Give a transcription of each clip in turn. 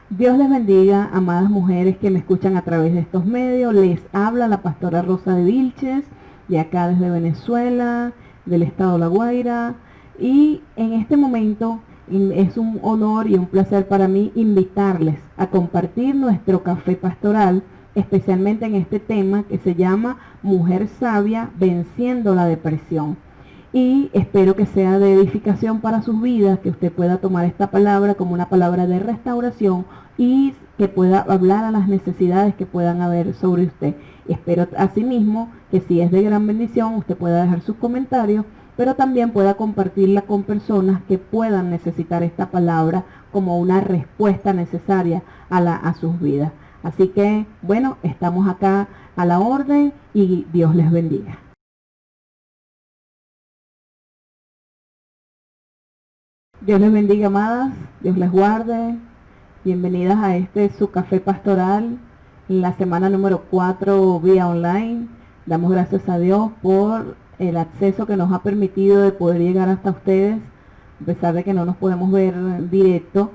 Dios les bendiga, amadas mujeres que me escuchan a través de estos medios. Les habla la pastora Rosa de Vilches, de acá desde Venezuela, del estado La Guaira. Y en este momento es un honor y un placer para mí invitarles a compartir nuestro café pastoral, especialmente en este tema que se llama Mujer Sabia Venciendo la Depresión. Y espero que sea de edificación para sus vidas, que usted pueda tomar esta palabra como una palabra de restauración y que pueda hablar a las necesidades que puedan haber sobre usted. Espero asimismo que si es de gran bendición usted pueda dejar sus comentarios, pero también pueda compartirla con personas que puedan necesitar esta palabra como una respuesta necesaria a sus vidas. Así que, bueno, estamos acá a la orden y Dios les bendiga. Dios les bendiga, amadas, Dios les guarde. Bienvenidas a su café pastoral, en la semana número 4 vía online. Damos gracias a Dios por el acceso que nos ha permitido de poder llegar hasta ustedes, a pesar de que no nos podemos ver directo,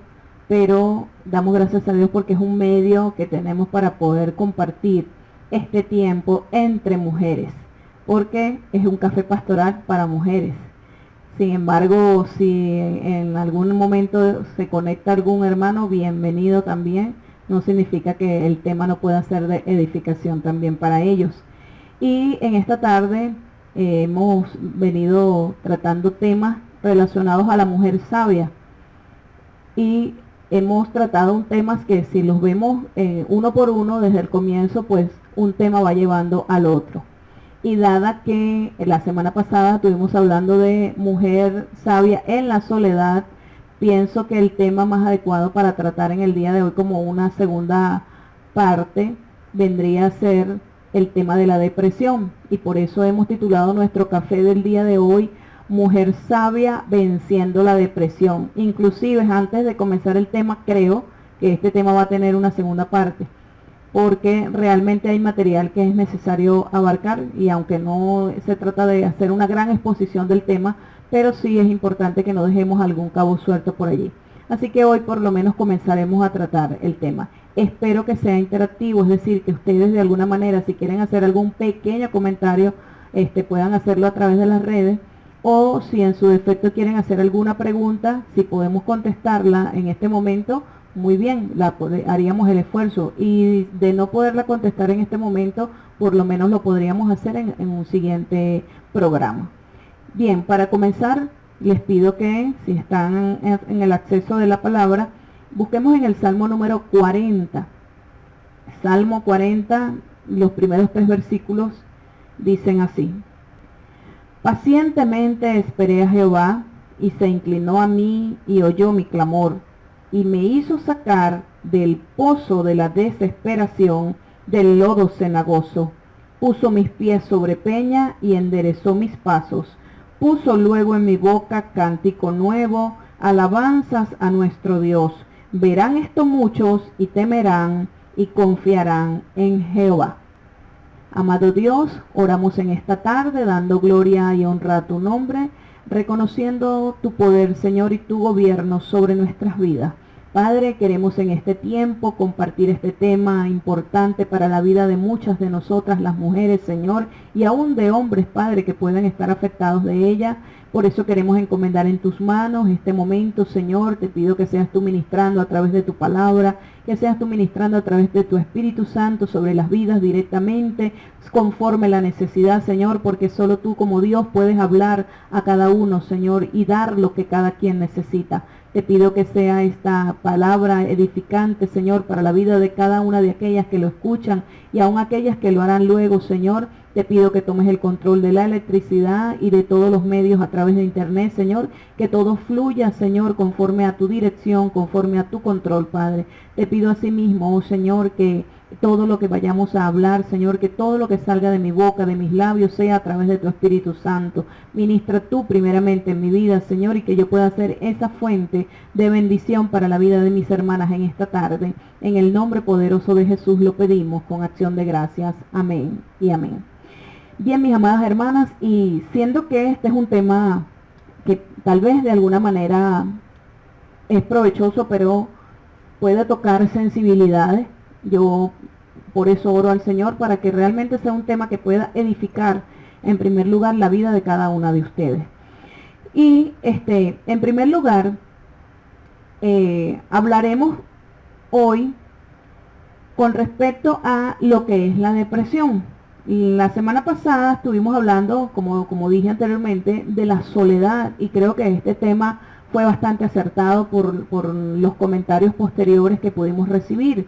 pero damos gracias a Dios porque es un medio que tenemos para poder compartir este tiempo entre mujeres, porque es un café pastoral para mujeres. Sin embargo, si en algún momento se conecta algún hermano, bienvenido también. No significa que el tema no pueda ser de edificación también para ellos. Y en esta tarde hemos venido tratando temas relacionados a la mujer sabia. Y hemos tratado un temas que si los vemos uno por uno desde el comienzo, pues un tema va llevando al otro. Y dada que la semana pasada estuvimos hablando de mujer sabia en la soledad, pienso que el tema más adecuado para tratar en el día de hoy como una segunda parte vendría a ser el tema de la depresión. Y por eso hemos titulado nuestro café del día de hoy, Mujer Sabia Venciendo la Depresión. Inclusive antes de comenzar el tema, creo que este tema va a tener una segunda parte, porque realmente hay material que es necesario abarcar y aunque no se trata de hacer una gran exposición del tema, pero sí es importante que no dejemos algún cabo suelto por allí. Así que hoy por lo menos comenzaremos a tratar el tema. Espero que sea interactivo, es decir, que ustedes de alguna manera, si quieren hacer algún pequeño comentario, puedan hacerlo a través de las redes, o si en su defecto quieren hacer alguna pregunta, si podemos contestarla en este momento, muy bien, haríamos el esfuerzo, y de no poderla contestar en este momento, por lo menos lo podríamos hacer en un siguiente programa. Bien, para comenzar, les pido que si están en el acceso de la palabra, busquemos en el Salmo número 40. Salmo 40, los primeros 3 versículos dicen así: Pacientemente esperé a Jehová, y se inclinó a mí y oyó mi clamor, y me hizo sacar del pozo de la desesperación, del lodo cenagoso. Puso mis pies sobre peña y enderezó mis pasos. Puso luego en mi boca cántico nuevo, alabanzas a nuestro Dios. Verán esto muchos y temerán y confiarán en Jehová. Amado Dios, oramos en esta tarde dando gloria y honra a tu nombre, reconociendo tu poder, Señor, y tu gobierno sobre nuestras vidas. Padre, queremos en este tiempo compartir este tema importante para la vida de muchas de nosotras, las mujeres, Señor, y aún de hombres, Padre, que pueden estar afectados de ella. Por eso queremos encomendar en tus manos este momento, Señor. Te pido que seas tú ministrando a través de tu palabra, que seas tú ministrando a través de tu Espíritu Santo sobre las vidas directamente, conforme la necesidad, Señor, porque solo tú como Dios puedes hablar a cada uno, Señor, y dar lo que cada quien necesita. Te pido que sea esta palabra edificante, Señor, para la vida de cada una de aquellas que lo escuchan y aún aquellas que lo harán luego, Señor. Te pido que tomes el control de la electricidad y de todos los medios a través de internet, Señor, que todo fluya, Señor, conforme a tu dirección, conforme a tu control, Padre. Te pido asimismo, oh Señor, que todo lo que vayamos a hablar, Señor, que todo lo que salga de mi boca, de mis labios, sea a través de tu Espíritu Santo. Ministra tú primeramente en mi vida, Señor, y que yo pueda ser esa fuente de bendición para la vida de mis hermanas en esta tarde. En el nombre poderoso de Jesús lo pedimos con acción de gracias. Amén y amén. Bien, mis amadas hermanas, y siendo que este es un tema que tal vez de alguna manera es provechoso, pero puede tocar sensibilidades. Yo por eso oro al Señor, para que realmente sea un tema que pueda edificar en primer lugar la vida de cada una de ustedes. Y en primer lugar, hablaremos hoy con respecto a lo que es la depresión. La semana pasada estuvimos hablando, como dije anteriormente, de la soledad, y creo que este tema fue bastante acertado por los comentarios posteriores que pudimos recibir.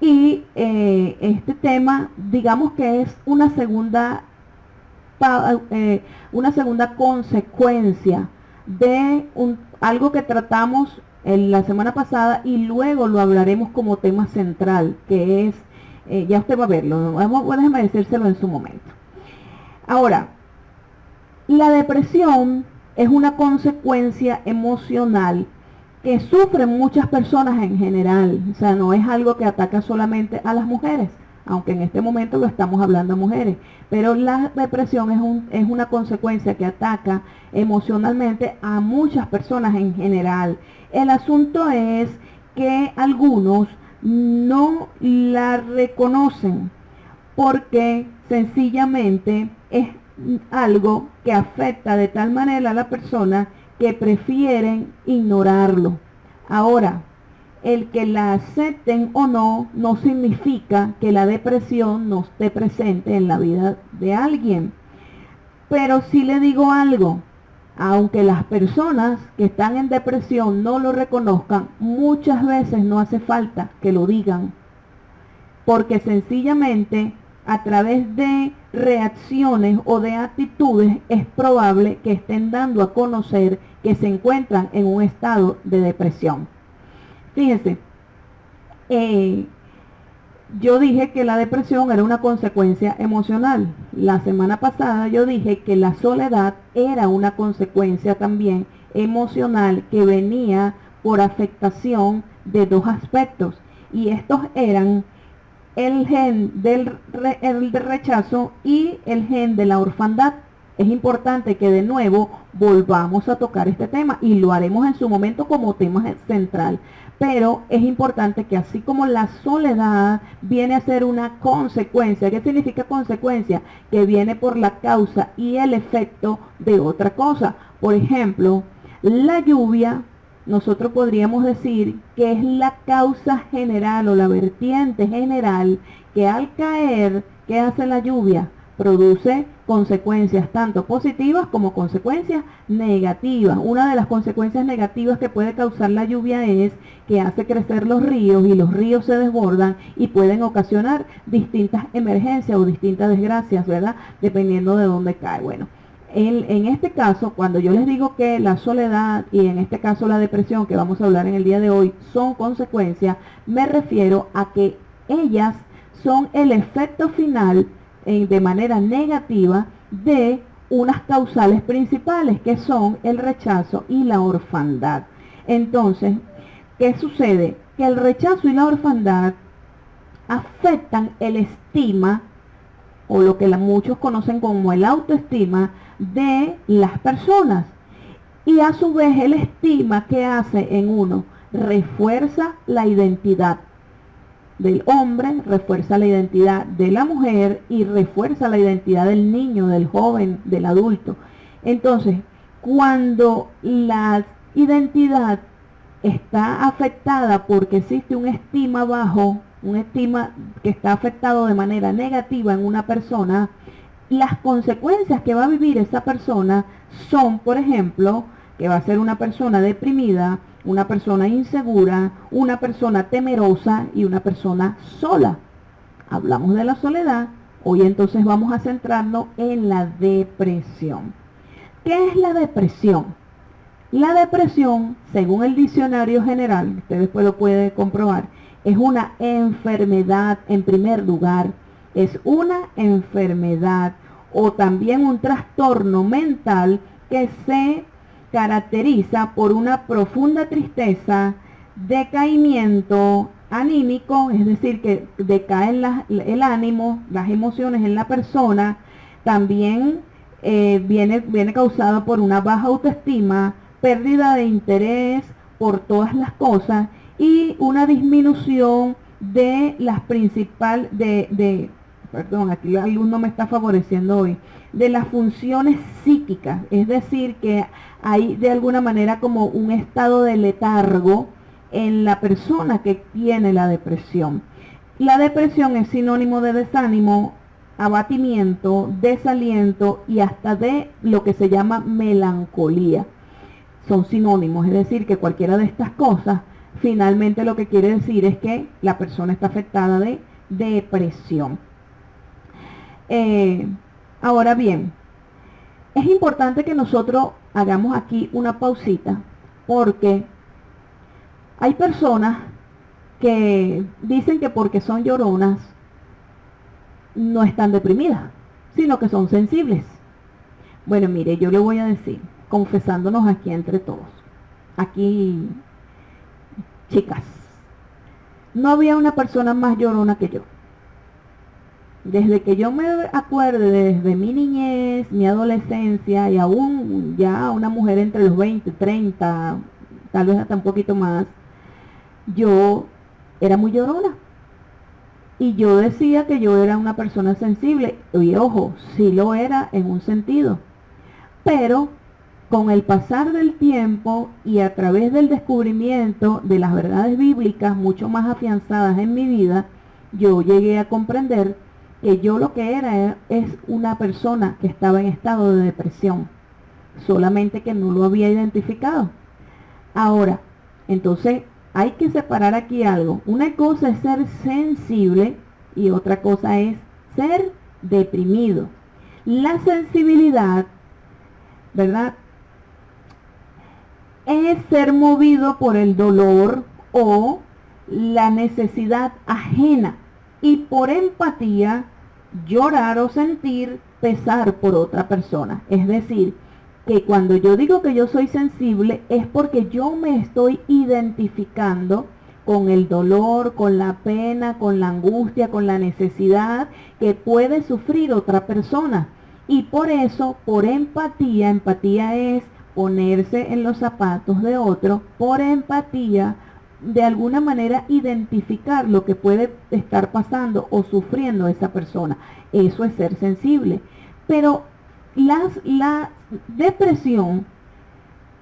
Y este tema, digamos que es una segunda consecuencia de algo que tratamos en la semana pasada, y luego lo hablaremos como tema central, que es, ya usted va a verlo, déjeme decírselo en su momento. Ahora, la depresión es una consecuencia emocional que sufren muchas personas en general. O sea, no es algo que ataca solamente a las mujeres, aunque en este momento lo estamos hablando a mujeres, pero la depresión es una consecuencia que ataca emocionalmente a muchas personas en general. El asunto es que algunos no la reconocen porque sencillamente es algo que afecta de tal manera a la persona que prefieren ignorarlo. Ahora, el que la acepten o no, no significa que la depresión no esté presente en la vida de alguien. Pero sí le digo algo, aunque las personas que están en depresión no lo reconozcan, muchas veces no hace falta que lo digan, porque sencillamente a través de reacciones o de actitudes es probable que estén dando a conocer que se encuentran en un estado de depresión. Fíjense, yo dije que la depresión era una consecuencia emocional. La semana pasada yo dije que la soledad era una consecuencia también emocional que venía por afectación de dos aspectos. Y estos eran el gen del rechazo y el gen de la orfandad. Es importante que de nuevo volvamos a tocar este tema, y lo haremos en su momento como tema central. Pero es importante que así como la soledad viene a ser una consecuencia, ¿qué significa consecuencia? Que viene por la causa y el efecto de otra cosa. Por ejemplo, la lluvia, nosotros podríamos decir que es la causa general o la vertiente general que al caer, ¿qué hace la lluvia? Produce consecuencias tanto positivas como consecuencias negativas. Una de las consecuencias negativas que puede causar la lluvia es que hace crecer los ríos, y los ríos se desbordan y pueden ocasionar distintas emergencias o distintas desgracias, ¿verdad? Dependiendo de dónde cae. Bueno, en este caso, cuando yo les digo que la soledad y en este caso la depresión, que vamos a hablar en el día de hoy, son consecuencias, me refiero a que ellas son el efecto final de manera negativa de unas causales principales, que son el rechazo y la orfandad. Entonces, ¿qué sucede? Que el rechazo y la orfandad afectan el estima, o lo que muchos conocen como el autoestima de las personas, y a su vez el estima que hace en uno refuerza la identidad del hombre, refuerza la identidad de la mujer y refuerza la identidad del niño, del joven, del adulto. Entonces, cuando la identidad está afectada porque existe un estima bajo, un estima que está afectado de manera negativa en una persona, las consecuencias que va a vivir esa persona son, por ejemplo, que va a ser una persona deprimida, una persona insegura, una persona temerosa y una persona sola. Hablamos de la soledad, hoy entonces vamos a centrarnos en la depresión. ¿Qué es la depresión? La depresión, según el diccionario general, usted después lo puede comprobar, es una enfermedad en primer lugar. Es una enfermedad o también un trastorno mental que se caracteriza por una profunda tristeza, decaimiento anímico, es decir, que decae el ánimo, las emociones en la persona. También viene causado por una baja autoestima, pérdida de interés por todas las cosas, y una disminución de las principales, perdón, aquí la luz no me está favoreciendo hoy, de las funciones psíquicas, es decir, que hay de alguna manera como un estado de letargo en la persona que tiene la depresión. La depresión es sinónimo de desánimo, abatimiento, desaliento y hasta de lo que se llama melancolía. Son sinónimos, es decir, que cualquiera de estas cosas finalmente lo que quiere decir es que la persona está afectada de depresión. Ahora bien, es importante que nosotros hagamos aquí una pausita porque hay personas que dicen que porque son lloronas no están deprimidas, sino que son sensibles. Bueno, mire, yo le voy a decir, confesándonos aquí entre todos, aquí, chicas, no había una persona más llorona que yo. Desde que yo me acuerde, desde mi niñez, mi adolescencia y aún ya una mujer entre los 20, 30, tal vez hasta un poquito más, yo era muy llorona. Y yo decía que yo era una persona sensible. Y ojo, sí lo era en un sentido. Pero con el pasar del tiempo y a través del descubrimiento de las verdades bíblicas mucho más afianzadas en mi vida, yo llegué a comprender que yo lo que era es una persona que estaba en estado de depresión, solamente que no lo había identificado. Ahora, entonces hay que separar aquí algo. Una cosa es ser sensible y otra cosa es ser deprimido. La sensibilidad, ¿verdad?, es ser movido por el dolor o la necesidad ajena y por empatía llorar o sentir pesar por otra persona. Es decir, que cuando yo digo que yo soy sensible es porque yo me estoy identificando con el dolor, con la pena, con la angustia, con la necesidad que puede sufrir otra persona. Y por eso, por empatía, empatía es ponerse en los zapatos de otro, por empatía, de alguna manera identificar lo que puede estar pasando o sufriendo esa persona. Eso es ser sensible. Pero la depresión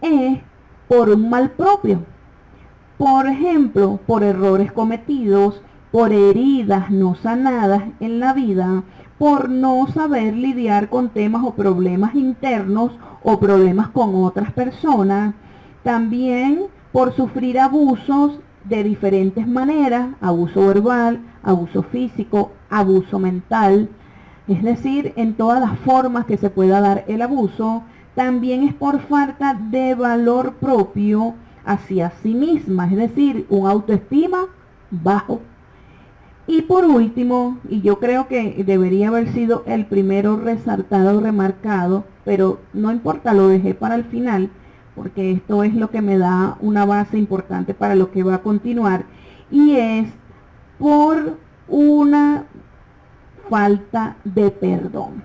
es por un mal propio. Por ejemplo, por errores cometidos, por heridas no sanadas en la vida, por no saber lidiar con temas o problemas internos o problemas con otras personas. También por sufrir abusos de diferentes maneras, abuso verbal, abuso físico, abuso mental, es decir, en todas las formas que se pueda dar el abuso. También es por falta de valor propio hacia sí misma, es decir, un autoestima bajo. Y por último, y yo creo que debería haber sido el primero resaltado, remarcado, pero no importa, lo dejé para el final, porque esto es lo que me da una base importante para lo que va a continuar, y es por una falta de perdón.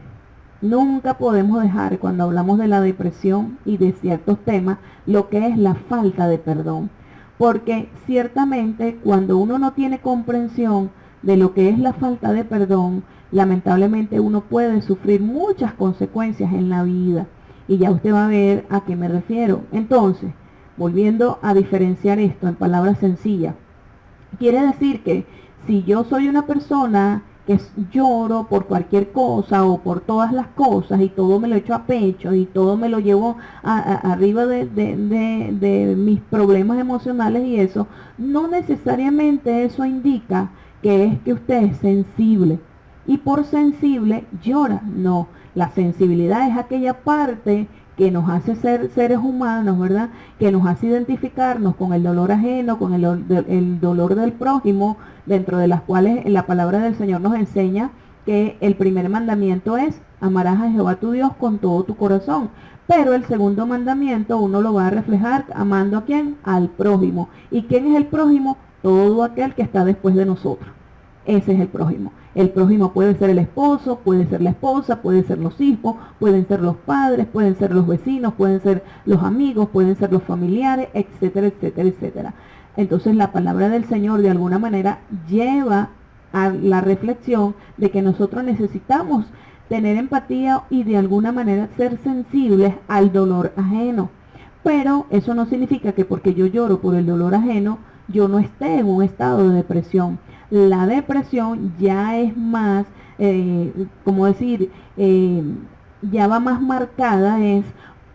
Nunca podemos dejar, cuando hablamos de la depresión y de ciertos temas, lo que es la falta de perdón. Porque ciertamente cuando uno no tiene comprensión de lo que es la falta de perdón, lamentablemente uno puede sufrir muchas consecuencias en la vida. Y ya usted va a ver a qué me refiero. Entonces, volviendo a diferenciar esto en palabras sencillas, quiere decir que si yo soy una persona que lloro por cualquier cosa o por todas las cosas y todo me lo echo a pecho y todo me lo llevo arriba de mis problemas emocionales y eso, no necesariamente eso indica que es que usted es sensible y por sensible llora. No, la sensibilidad es aquella parte que nos hace ser seres humanos, ¿verdad? Que nos hace identificarnos con el dolor ajeno, con el dolor del prójimo, dentro de las cuales la palabra del Señor nos enseña que el primer mandamiento es: amarás a Jehová tu Dios con todo tu corazón. Pero el segundo mandamiento uno lo va a reflejar amando ¿a quién? Al prójimo. ¿Y quién es el prójimo? Todo aquel que está después de nosotros. Ese es el prójimo. El prójimo puede ser el esposo, puede ser la esposa, puede ser los hijos, pueden ser los padres, pueden ser los vecinos, pueden ser los amigos, pueden ser los familiares, etcétera, etcétera, etcétera. Entonces la palabra del Señor de alguna manera lleva a la reflexión de que nosotros necesitamos tener empatía y de alguna manera ser sensibles al dolor ajeno. Pero eso no significa que porque yo lloro por el dolor ajeno, yo no esté en un estado de depresión. La depresión ya es más, como decir, ya va más marcada, es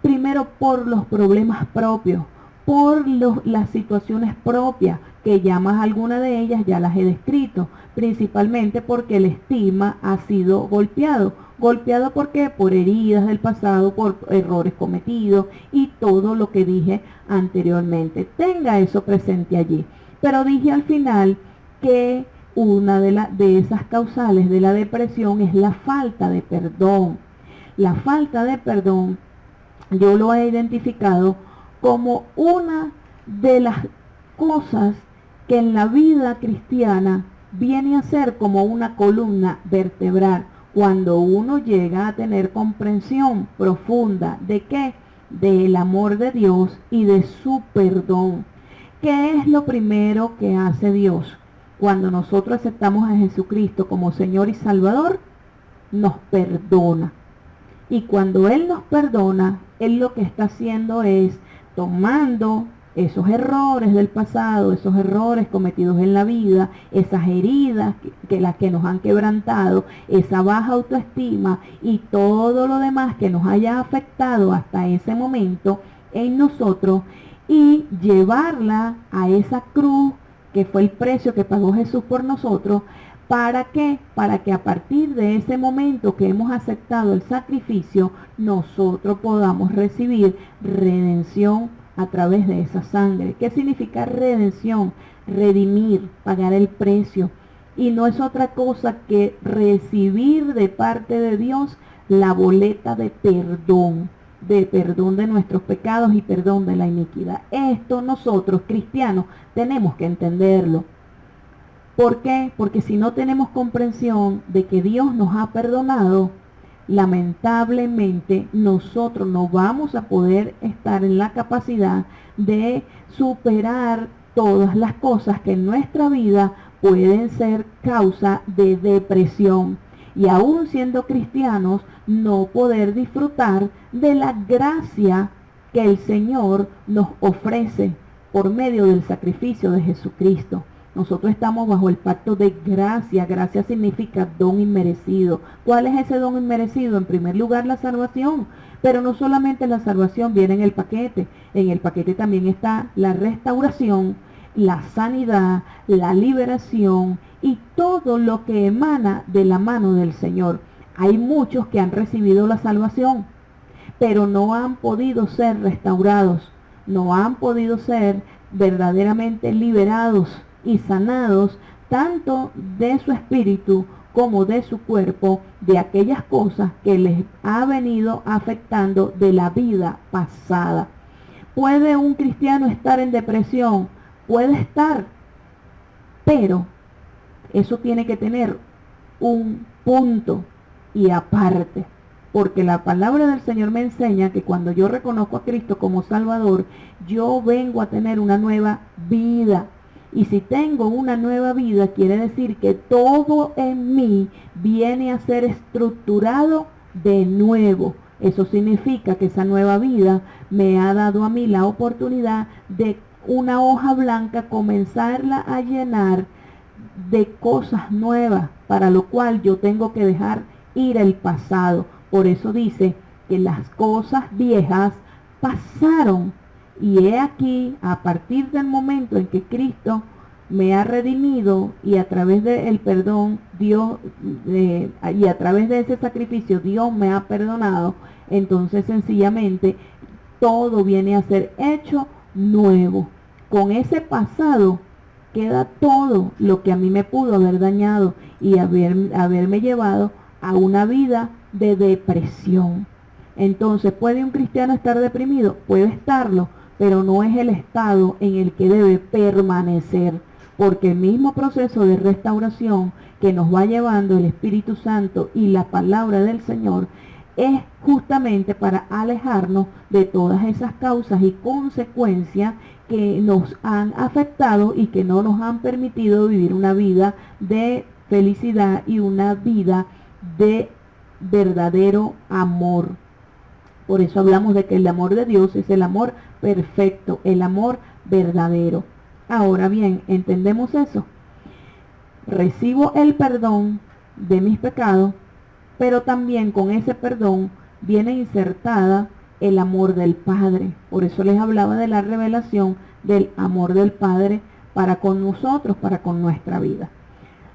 primero por los problemas propios, por las situaciones propias, que ya más algunas de ellas ya las he descrito, principalmente porque el estigma ha sido golpeado. ¿Golpeado por qué? Por heridas del pasado, por errores cometidos y todo lo que dije anteriormente. Tenga eso presente allí. Pero dije al final que una de esas causales de la depresión es la falta de perdón. La falta de perdón yo lo he identificado como una de las cosas que en la vida cristiana viene a ser como una columna vertebral cuando uno llega a tener comprensión profunda de qué, del amor de Dios y de su perdón. ¿Qué es lo primero que hace Dios cuando nosotros aceptamos a Jesucristo como Señor y Salvador? Nos perdona. Y cuando Él nos perdona, Él lo que está haciendo es tomando esos errores del pasado, esos errores cometidos en la vida, esas heridas que las que nos han quebrantado, esa baja autoestima y todo lo demás que nos haya afectado hasta ese momento en nosotros, y llevarla a esa cruz que fue el precio que pagó Jesús por nosotros. ¿Para qué? Para que a partir de ese momento que hemos aceptado el sacrificio, nosotros podamos recibir redención a través de esa sangre. ¿Qué significa redención? Redimir, pagar el precio. Y no es otra cosa que recibir de parte de Dios la boleta de perdón de nuestros pecados y perdón de la iniquidad. Esto nosotros, cristianos, tenemos que entenderlo. ¿Por qué? Porque si no tenemos comprensión de que Dios nos ha perdonado, lamentablemente nosotros no vamos a poder estar en la capacidad de superar todas las cosas que en nuestra vida pueden ser causa de depresión. Y aún siendo cristianos, no poder disfrutar de la gracia que el Señor nos ofrece por medio del sacrificio de Jesucristo. Nosotros estamos bajo el pacto de gracia. Gracia significa don inmerecido. ¿Cuál es ese don inmerecido? En primer lugar, la salvación. Pero no solamente la salvación viene en el paquete. En el paquete también está la restauración, la sanidad, la liberación y todo lo que emana de la mano del Señor. Hay muchos que han recibido la salvación, pero no han podido ser restaurados. No han podido ser verdaderamente liberados y sanados tanto de su espíritu como de su cuerpo, de aquellas cosas que les ha venido afectando de la vida pasada. ¿Puede un cristiano estar en depresión? Puede estar, pero eso tiene que tener un punto y aparte, porque la palabra del Señor me enseña que cuando yo reconozco a Cristo como Salvador, yo vengo a tener una nueva vida. Y si tengo una nueva vida, quiere decir que todo en mí viene a ser estructurado de nuevo. Eso significa que esa nueva vida me ha dado a mí la oportunidad de una hoja blanca comenzarla a llenar de cosas nuevas, para lo cual yo tengo que dejar ir el pasado. Por eso dice que las cosas viejas pasaron. Y he aquí, a partir del momento en que Cristo me ha redimido y a través del perdón, Dios, y a través de ese sacrificio, Dios me ha perdonado, entonces sencillamente todo viene a ser hecho nuevo. Con ese pasado queda todo lo que a mí me pudo haber dañado y haberme llevado a una vida de depresión. Entonces, ¿puede un cristiano estar deprimido? Puede estarlo, pero no es el estado en el que debe permanecer, porque el mismo proceso de restauración que nos va llevando el Espíritu Santo y la palabra del Señor es justamente para alejarnos de todas esas causas y consecuencias que nos han afectado y que no nos han permitido vivir una vida de felicidad y una vida de verdadero amor. Por eso hablamos de que el amor de Dios es el amor perfecto, el amor verdadero. Ahora bien, ¿entendemos eso? Recibo el perdón de mis pecados, pero también con ese perdón viene insertada el amor del Padre. Por eso les hablaba de la revelación del amor del Padre para con nosotros, para con nuestra vida.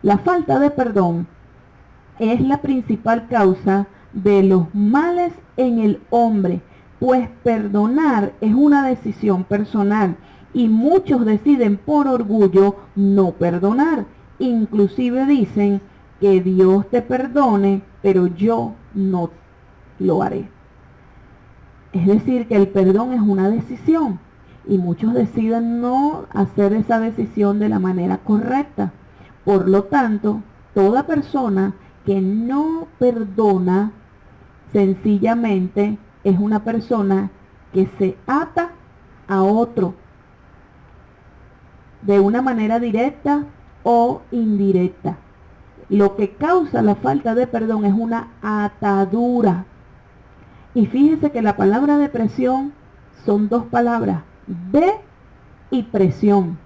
La falta de perdón es la principal causa de los males en el hombre, pues perdonar es una decisión personal y muchos deciden por orgullo no perdonar. Inclusive dicen que Dios te perdone, pero yo no lo haré. Es decir, que el perdón es una decisión y muchos deciden no hacer esa decisión de la manera correcta. Por lo tanto, toda persona que no perdona sencillamente es una persona que se ata a otro de una manera directa o indirecta. Lo que causa la falta de perdón es una atadura. Y fíjense que la palabra depresión son dos palabras, de y presión.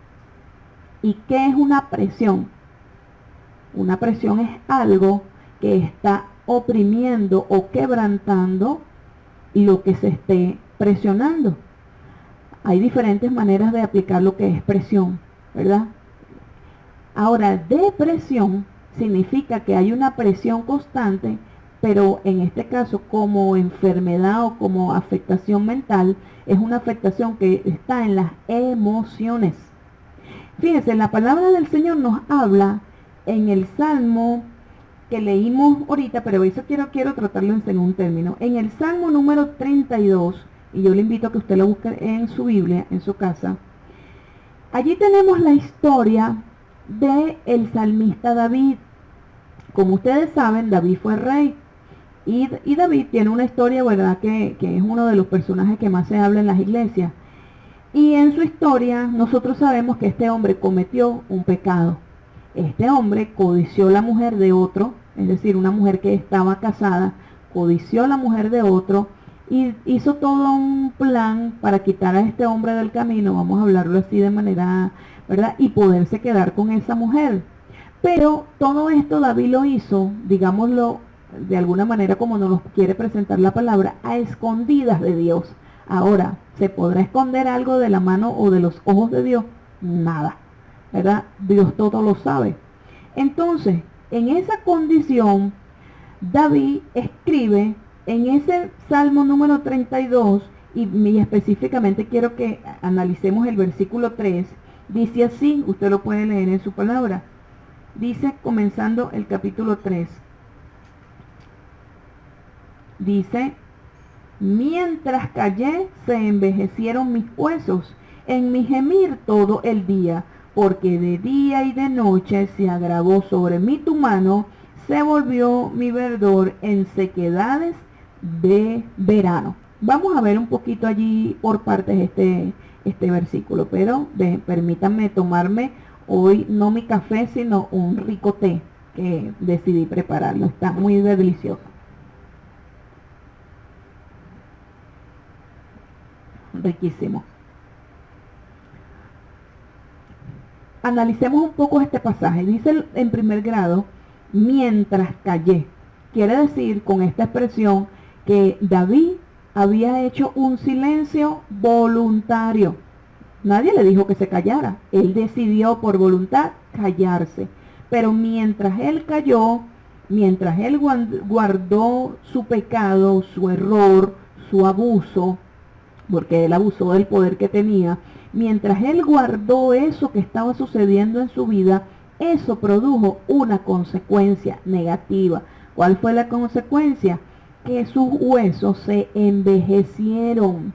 ¿Y qué es una presión? Una presión es algo que está oprimiendo o quebrantando lo que se esté presionando. Hay diferentes maneras de aplicar lo que es presión, ¿verdad? Ahora, depresión significa que hay una presión constante, pero en este caso como enfermedad o como afectación mental, es una afectación que está en las emociones. Fíjense, la palabra del Señor nos habla en el Salmo que leímos ahorita, pero eso quiero tratarlo en segundo término. En el Salmo número 32, y yo le invito a que usted lo busque en su Biblia, en su casa, allí tenemos la historia del salmista David. Como ustedes saben, David fue rey. Y David tiene una historia, ¿verdad?, que es uno de los personajes que más se habla en las iglesias. Y en su historia nosotros sabemos que este hombre cometió un pecado. Este hombre codició la mujer de otro, es decir, una mujer que estaba casada, codició la mujer de otro y hizo todo un plan para quitar a este hombre del camino, vamos a hablarlo así de manera, ¿verdad?, y poderse quedar con esa mujer. Pero todo esto David lo hizo, digámoslo de alguna manera como nos lo quiere presentar la palabra, a escondidas de Dios. Ahora, ¿se podrá esconder algo de la mano o de los ojos de Dios? Nada, ¿verdad? Dios todo lo sabe. Entonces, en esa condición, David escribe en ese Salmo número 32, y específicamente quiero que analicemos el versículo 3, dice así, usted lo puede leer en su palabra. Dice, comenzando el capítulo 3, dice: mientras callé, se envejecieron mis huesos, en mi gemir todo el día, porque de día y de noche se agravó sobre mí tu mano, se volvió mi verdor en sequedades de verano. Vamos a ver un poquito allí por partes este versículo, pero permítanme tomarme hoy no mi café, sino un rico té que decidí prepararlo. Está muy delicioso. Riquísimo. Analicemos un poco este pasaje. Dice en primer grado, mientras callé. Quiere decir con esta expresión que David había hecho un silencio voluntario. Nadie le dijo que se callara. Él decidió por voluntad callarse. Pero mientras él calló, mientras él guardó su pecado, su error, su abuso, porque él abusó del poder que tenía, mientras él guardó eso que estaba sucediendo en su vida, eso produjo una consecuencia negativa. ¿Cuál fue la consecuencia? Que sus huesos se envejecieron.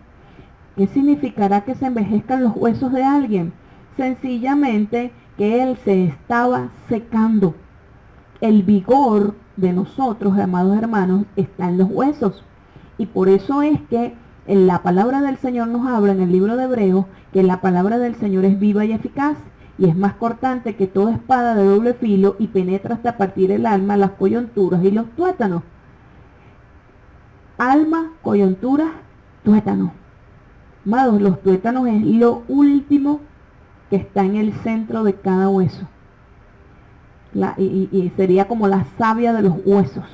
¿Qué significará que se envejezcan los huesos de alguien? Sencillamente que él se estaba secando. el vigor de nosotros, amados hermanos, está en los huesos. Y por eso es que en la palabra del Señor nos habla en el libro de Hebreos que la palabra del Señor es viva y eficaz y es más cortante que toda espada de doble filo y penetra hasta partir el alma, las coyunturas y los tuétanos. Alma, coyunturas, tuétanos. Amados, los tuétanos es lo último que está en el centro de cada hueso. Y sería como la savia de los huesos.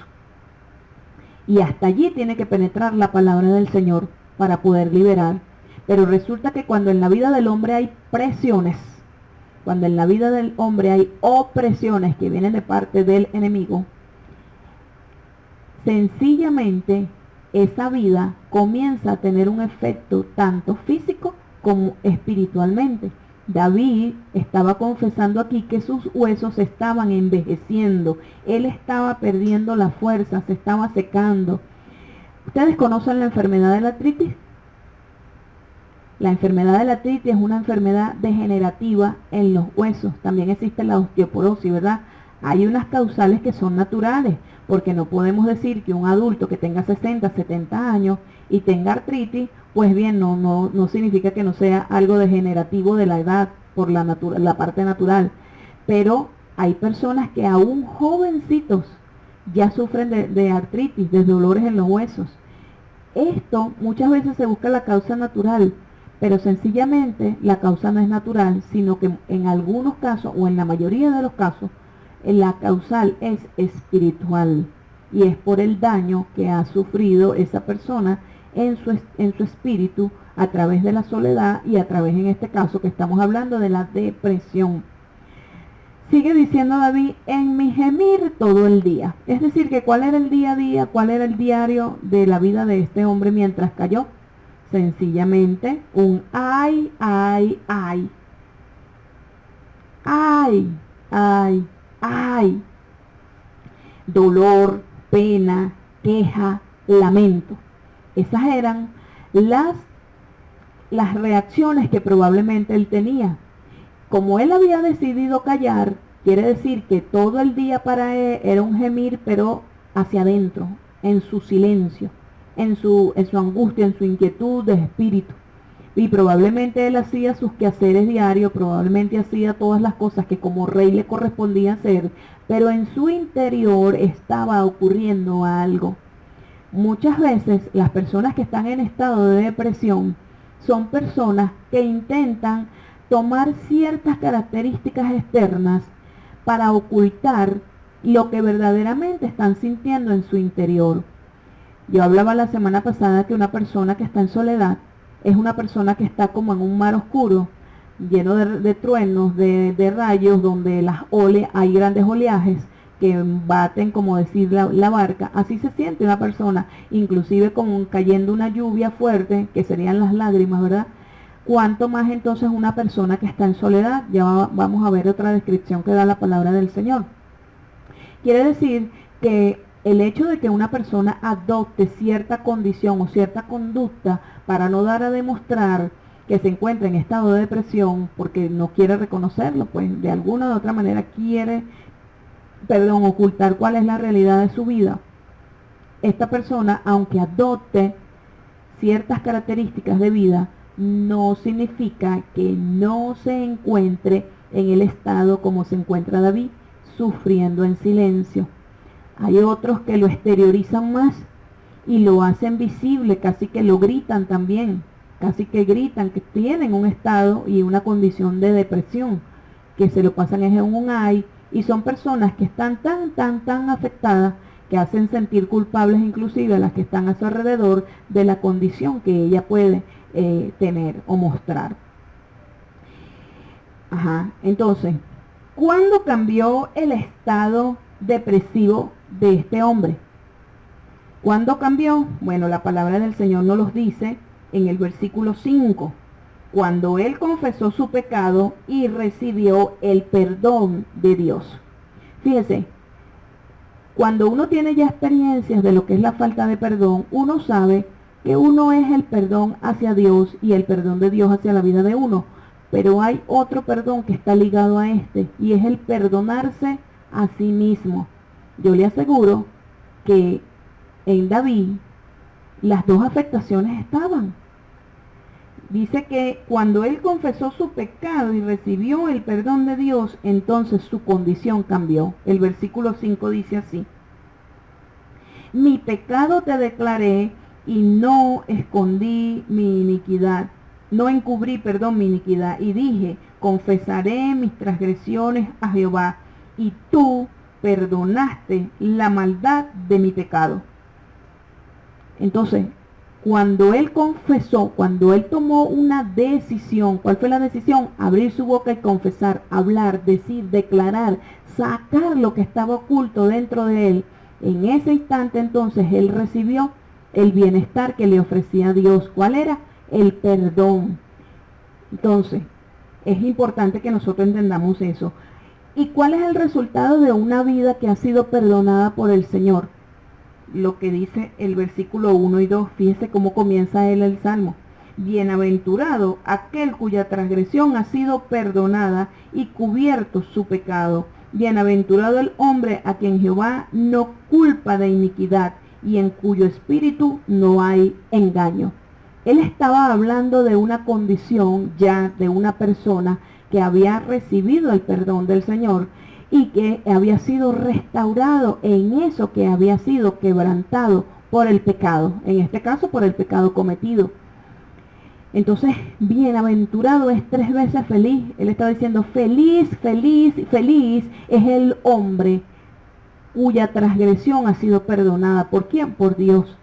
Y hasta allí tiene que penetrar la palabra del Señor para poder liberar. Pero resulta que cuando en la vida del hombre hay presiones, cuando en la vida del hombre hay opresiones que vienen de parte del enemigo, sencillamente esa vida comienza a tener un efecto tanto físico como espiritualmente. David estaba confesando aquí que sus huesos estaban envejeciendo, él estaba perdiendo la fuerza, se estaba secando. ¿Ustedes conocen la enfermedad de la artritis? La enfermedad de la artritis es una enfermedad degenerativa en los huesos. También existe la osteoporosis, ¿verdad? Hay unas causales que son naturales, porque no podemos decir que un adulto que tenga 60, 70 años y tenga artritis, pues bien, no significa que no sea algo degenerativo de la edad por la parte natural. Pero hay personas que aún jovencitos ya sufren de artritis, de dolores en los huesos. Esto muchas veces se busca la causa natural, pero sencillamente la causa no es natural, sino que en algunos casos, o en la mayoría de los casos, la causal es espiritual, y es por el daño que ha sufrido esa persona en su espíritu, a través de la soledad y a través, en este caso, que estamos hablando de la depresión. Sigue diciendo David, en mi gemir todo el día. Es decir, que ¿cuál era el día a día, cuál era el diario de la vida de este hombre mientras cayó? Sencillamente un ay, ay, ay. Ay, ay, ay. Dolor, pena, queja, lamento. Esas eran las reacciones que probablemente él tenía. Como él había decidido callar, quiere decir que todo el día para él era un gemir, pero hacia adentro, en su silencio, en su angustia, en su inquietud de espíritu. Y probablemente él hacía sus quehaceres diarios, probablemente hacía todas las cosas que como rey le correspondía hacer, pero en su interior estaba ocurriendo algo. Muchas veces las personas que están en estado de depresión son personas que intentan tomar ciertas características externas para ocultar lo que verdaderamente están sintiendo en su interior. Yo hablaba la semana pasada que una persona que está en soledad es una persona que está como en un mar oscuro, lleno de truenos, de rayos, donde hay grandes oleajes que baten, como decir, la barca. Así se siente una persona, inclusive como cayendo una lluvia fuerte, que serían las lágrimas, ¿verdad? ¿Cuánto más entonces una persona que está en soledad? Ya vamos a ver otra descripción que da la palabra del Señor. Quiere decir que el hecho de que una persona adopte cierta condición o cierta conducta para no dar a demostrar que se encuentra en estado de depresión porque no quiere reconocerlo, pues de alguna u otra manera quiere, ocultar cuál es la realidad de su vida. Esta persona, aunque adopte ciertas características de vida, no significa que no se encuentre en el estado como se encuentra David, sufriendo en silencio. Hay otros que lo exteriorizan más y lo hacen visible, casi que lo gritan también, casi que gritan que tienen un estado y una condición de depresión, que se lo pasan en un ay, y son personas que están tan afectadas que hacen sentir culpables inclusive a las que están a su alrededor de la condición que ella puede tener o mostrar. Entonces, ¿cuándo cambió el estado depresivo de este hombre? ¿Cuándo cambió? Bueno, la palabra del Señor nos los dice en el versículo 5. Cuando él confesó su pecado y recibió el perdón de Dios. Fíjese, cuando uno tiene ya experiencias de lo que es la falta de perdón, uno sabe que uno es el perdón hacia Dios y el perdón de Dios hacia la vida de uno. Pero hay otro perdón que está ligado a este, y es el perdonarse a sí mismo. Yo le aseguro que en David las dos afectaciones estaban. Dice que cuando él confesó su pecado y recibió el perdón de Dios, entonces su condición cambió. El versículo 5 dice así: mi pecado te declaré y no escondí mi iniquidad. No encubrí, mi iniquidad. Y dije, confesaré mis transgresiones a Jehová, y tú perdonaste la maldad de mi pecado. Entonces, cuando él confesó, cuando él tomó una decisión, ¿cuál fue la decisión? Abrir su boca y confesar, hablar, decir, declarar, sacar lo que estaba oculto dentro de él. En ese instante entonces él recibió el bienestar que le ofrecía Dios. ¿Cuál era? El perdón. Entonces, es importante que nosotros entendamos eso. ¿Y cuál es el resultado de una vida que ha sido perdonada por el Señor? Lo que dice el versículo 1 y 2, fíjese cómo comienza él el Salmo. Bienaventurado aquel cuya transgresión ha sido perdonada y cubierto su pecado. Bienaventurado el hombre a quien Jehová no culpa de iniquidad y en cuyo espíritu no hay engaño. Él estaba hablando de una condición ya de una persona que había recibido el perdón del Señor y que había sido restaurado en eso que había sido quebrantado por el pecado, en este caso por el pecado cometido. Entonces, bienaventurado es 3 veces feliz. Él está diciendo, feliz, feliz, feliz es el hombre cuya transgresión ha sido perdonada. ¿Por quién? Por Dios.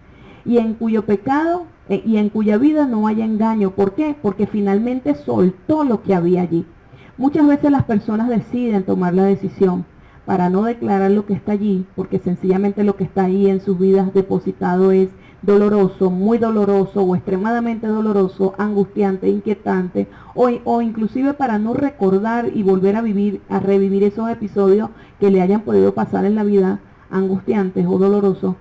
Y en cuyo pecado y en cuya vida no hay engaño. ¿Por qué? Porque finalmente soltó lo que había allí. Muchas veces las personas deciden tomar la decisión para no declarar lo que está allí, porque sencillamente lo que está ahí en sus vidas depositado es doloroso, muy doloroso o extremadamente doloroso, angustiante, inquietante, o inclusive para no recordar y volver a revivir esos episodios que le hayan podido pasar en la vida angustiantes o dolorosos,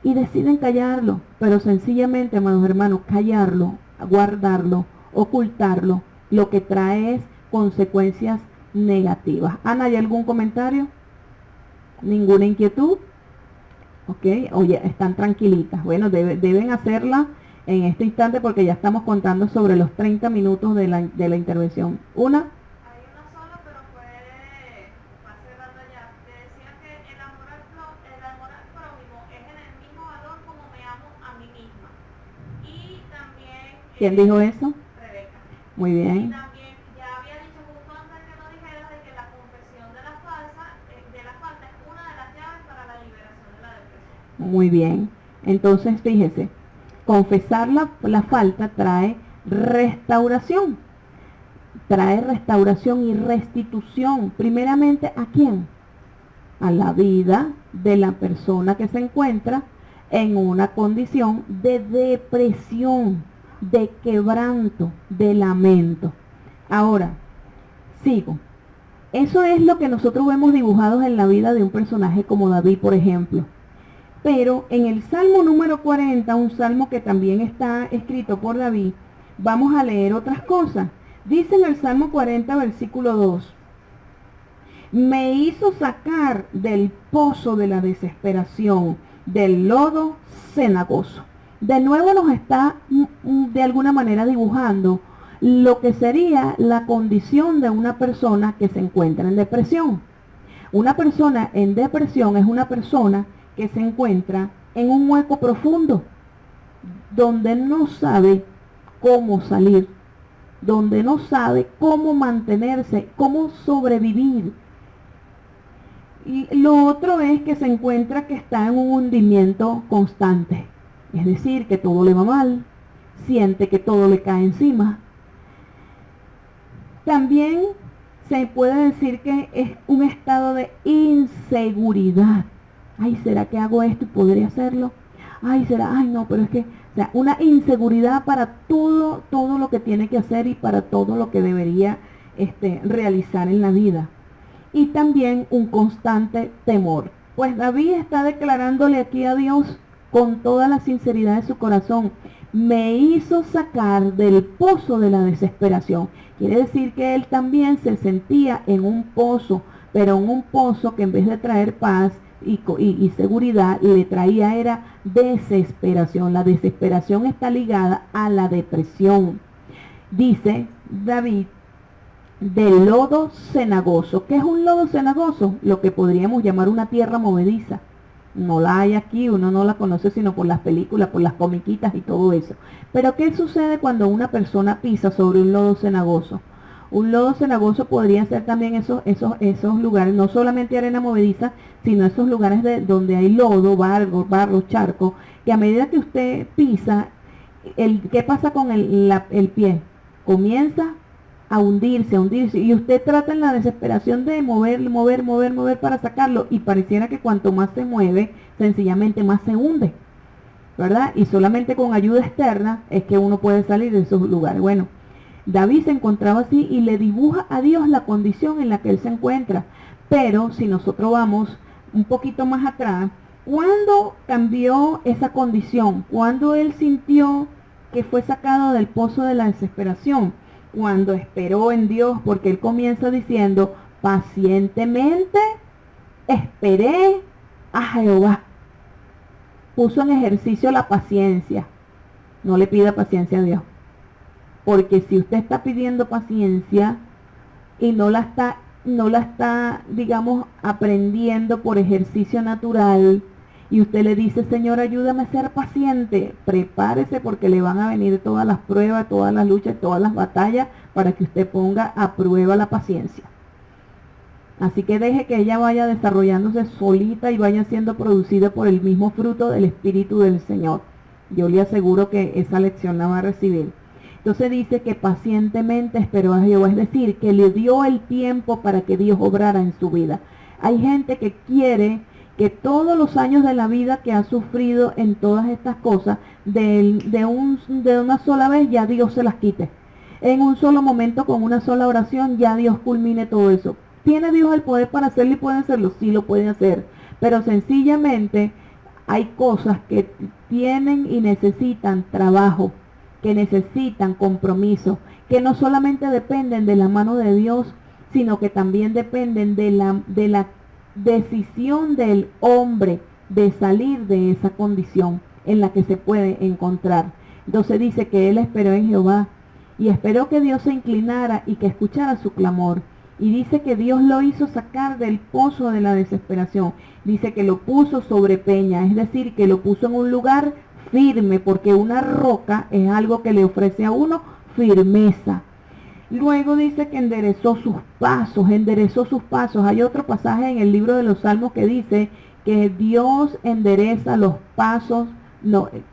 y deciden callarlo. Pero sencillamente, amados hermanos, callarlo, guardarlo, ocultarlo, lo que trae es consecuencias negativas. Ana, ¿hay algún comentario? ¿Ninguna inquietud? Ok, oye, están tranquilitas. Bueno, deben hacerla en este instante porque ya estamos contando sobre los 30 minutos de la intervención. ¿Una? Hay una sola, pero va cerrando ya. Te decía que el amor al prójimo es en el mismo valor como me amo a mí misma. Y también... ¿Quién dijo eso? Rebeca. Muy bien. Y también, ya había dicho justo antes que lo dijeras, de que la confesión de la falta es una de las llaves para la liberación de la depresión. Muy bien. Entonces, fíjese, confesar la falta trae restauración. Trae restauración y restitución. Primeramente, ¿a quién? A la vida de la persona que se encuentra en una condición de depresión, de quebranto, de lamento. Ahora, sigo. Eso es lo que nosotros vemos dibujados en la vida de un personaje como David, por ejemplo. Pero en el Salmo número 40, un salmo que también está escrito por David, vamos a leer otras cosas. Dice en el Salmo 40, versículo 2, me hizo sacar del pozo de la desesperación, del lodo cenagoso. De nuevo nos está de alguna manera dibujando lo que sería la condición de una persona que se encuentra en depresión. Una persona en depresión es una persona que se encuentra en un hueco profundo, donde no sabe cómo salir, donde no sabe cómo mantenerse, cómo sobrevivir. Y lo otro es que se encuentra que está en un hundimiento constante, es decir, que todo le va mal, siente que todo le cae encima. También se puede decir que es un estado de inseguridad. Ay, ¿será que hago esto y podría hacerlo? Ay, ¿será? Ay, no, pero es que, o sea, una inseguridad para todo lo que tiene que hacer y para todo lo que debería realizar en la vida. Y también un constante temor. Pues David está declarándole aquí a Dios con toda la sinceridad de su corazón, me hizo sacar del pozo de la desesperación. Quiere decir que él también se sentía en un pozo, pero en un pozo que en vez de traer paz, y seguridad, le traía era desesperación. La desesperación está ligada a la depresión. Dice David, del lodo cenagoso. ¿Qué es un lodo cenagoso? Lo que podríamos llamar una tierra movediza. No la hay aquí, uno no la conoce sino por las películas, por las comiquitas y todo eso. Pero ¿qué sucede cuando una persona pisa sobre un lodo cenagoso? Un lodo cenagoso podría ser también esos lugares, no solamente arena movediza, sino esos lugares donde hay lodo, barro, charco, que a medida que usted pisa, ¿qué pasa con el pie? Comienza a hundirse, y usted trata en la desesperación de mover para sacarlo, y pareciera que cuanto más se mueve, sencillamente más se hunde, ¿verdad? Y solamente con ayuda externa es que uno puede salir de esos lugares. Bueno, David se encontraba así y le dibuja a Dios la condición en la que él se encuentra. Pero si nosotros vamos un poquito más atrás, ¿cuándo cambió esa condición? ¿Cuándo él sintió que fue sacado del pozo de la desesperación? Cuando esperó en Dios, porque él comienza diciendo, pacientemente esperé a Jehová. Puso en ejercicio la paciencia. No le pida paciencia a Dios. Porque si usted está pidiendo paciencia y no la está, digamos, aprendiendo por ejercicio natural, y usted le dice, Señor, ayúdame a ser paciente, prepárese porque le van a venir todas las pruebas, todas las luchas, todas las batallas para que usted ponga a prueba la paciencia. Así que deje que ella vaya desarrollándose solita y vaya siendo producida por el mismo fruto del Espíritu del Señor. Yo le aseguro que esa lección la va a recibir. Entonces dice que pacientemente esperó a Jehová, es decir, que le dio el tiempo para que Dios obrara en su vida. Hay gente que quiere que todos los años de la vida que ha sufrido en todas estas cosas, de una sola vez ya Dios se las quite. En un solo momento, con una sola oración, ya Dios culmine todo eso. ¿Tiene Dios el poder para hacerlo y puede hacerlo? Sí, lo puede hacer. Pero sencillamente hay cosas que tienen y necesitan trabajo, que necesitan compromiso, que no solamente dependen de la mano de Dios, sino que también dependen de la decisión del hombre de salir de esa condición en la que se puede encontrar. Entonces dice que él esperó en Jehová y esperó que Dios se inclinara y que escuchara su clamor. Y dice que Dios lo hizo sacar del pozo de la desesperación. Dice que lo puso sobre peña, es decir, que lo puso en un lugar firme, porque una roca es algo que le ofrece a uno firmeza. Luego dice que enderezó sus pasos. Hay otro pasaje en el libro de los Salmos que dice que Dios endereza los pasos,